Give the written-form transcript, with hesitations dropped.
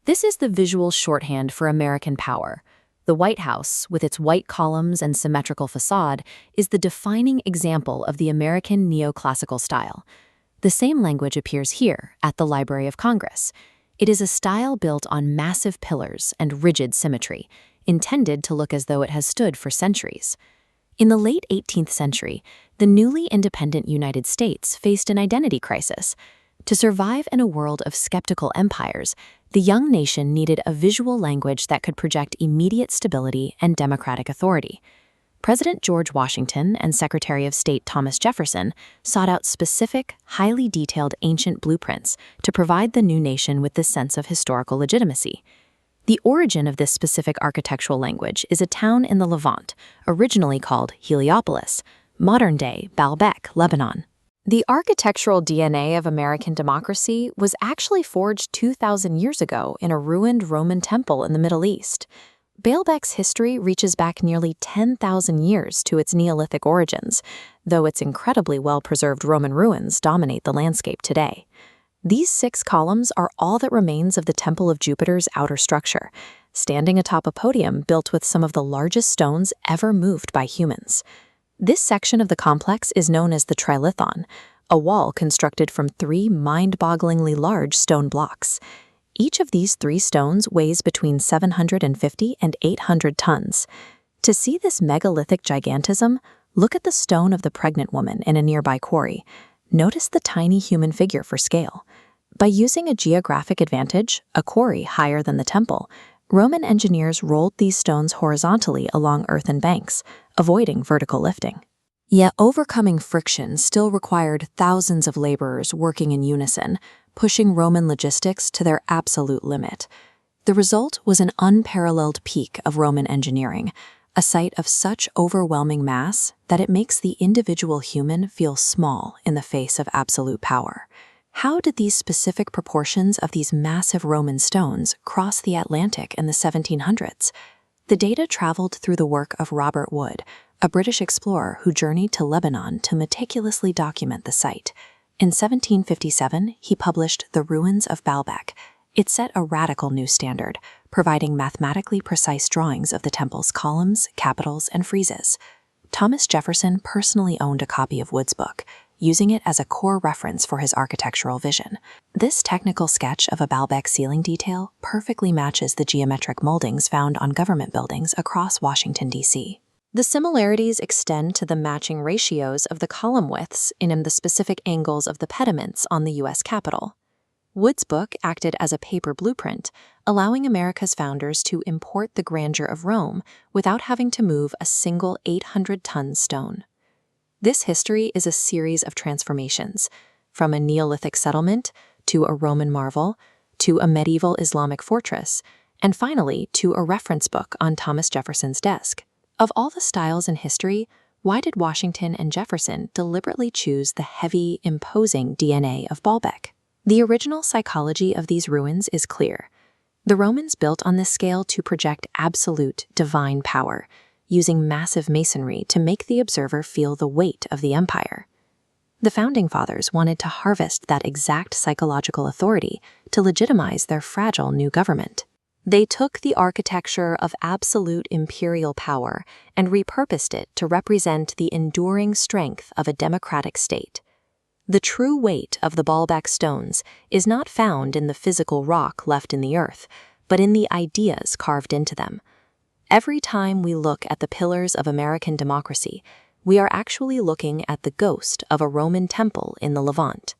This is the visual shorthand for American power. The White House, with its white columns and symmetrical facade, is the defining example of the American neoclassical style. The same language appears here, at the Library of Congress. It is a style built on massive pillars and rigid symmetry, intended to look as though it has stood for centuries. In the late 18th century, the newly independent United States faced an identity crisis. To survive in a world of skeptical empires, the young nation needed a visual language that could project immediate stability and democratic authority. President George Washington and Secretary of State Thomas Jefferson sought out specific, highly detailed ancient blueprints to provide the new nation with this sense of historical legitimacy. The origin of this specific architectural language is a town in the Levant, originally called Heliopolis, modern-day Baalbek, Lebanon. The architectural DNA of American democracy was actually forged 2,000 years ago in a ruined Roman temple in the Middle East. Baalbek's history reaches back nearly 10,000 years to its Neolithic origins, though its incredibly well-preserved Roman ruins dominate the landscape today. These 6 columns are all that remains of the Temple of Jupiter's outer structure, standing atop a podium built with some of the largest stones ever moved by humans. This section of the complex is known as the trilithon, a wall constructed from 3 mind-bogglingly large stone blocks. Each of these 3 stones weighs between 750 and 800 tons. To see this megalithic gigantism, look at the stone of the pregnant woman in a nearby quarry. Notice the tiny human figure for scale. By using a geographic advantage, a quarry higher than the temple, Roman engineers rolled these stones horizontally along earthen banks, avoiding vertical lifting. Yet overcoming friction still required thousands of laborers working in unison, pushing Roman logistics to their absolute limit. The result was an unparalleled peak of Roman engineering, a sight of such overwhelming mass that it makes the individual human feel small in the face of absolute power. How did these specific proportions of these massive Roman stones cross the Atlantic in the 1700s? The data traveled through the work of Robert Wood, a British explorer who journeyed to Lebanon to meticulously document the site. In 1757, he published The Ruins of Balbec. It set a radical new standard, providing mathematically precise drawings of the temple's columns, capitals, and friezes. Thomas Jefferson personally owned a copy of Wood's book, using it as a core reference for his architectural vision. This technical sketch of a Baalbek ceiling detail perfectly matches the geometric moldings found on government buildings across Washington, D.C. The similarities extend to the matching ratios of the column widths in the specific angles of the pediments on the U.S. Capitol. Wood's book acted as a paper blueprint, allowing America's founders to import the grandeur of Rome without having to move a single 800-ton stone. This history is a series of transformations, from a Neolithic settlement to a Roman marvel, to a medieval Islamic fortress, and finally to a reference book on Thomas Jefferson's desk. Of all the styles in history, why did Washington and Jefferson deliberately choose the heavy, imposing DNA of Baalbek? The original psychology of these ruins is clear. The Romans built on this scale to project absolute, divine power, using massive masonry to make the observer feel the weight of the empire. The Founding Fathers wanted to harvest that exact psychological authority to legitimize their fragile new government. They took the architecture of absolute imperial power and repurposed it to represent the enduring strength of a democratic state. The true weight of the Baalbek stones is not found in the physical rock left in the earth, but in the ideas carved into them. Every time we look at the pillars of American democracy, we are actually looking at the ghost of a Roman temple in the Levant.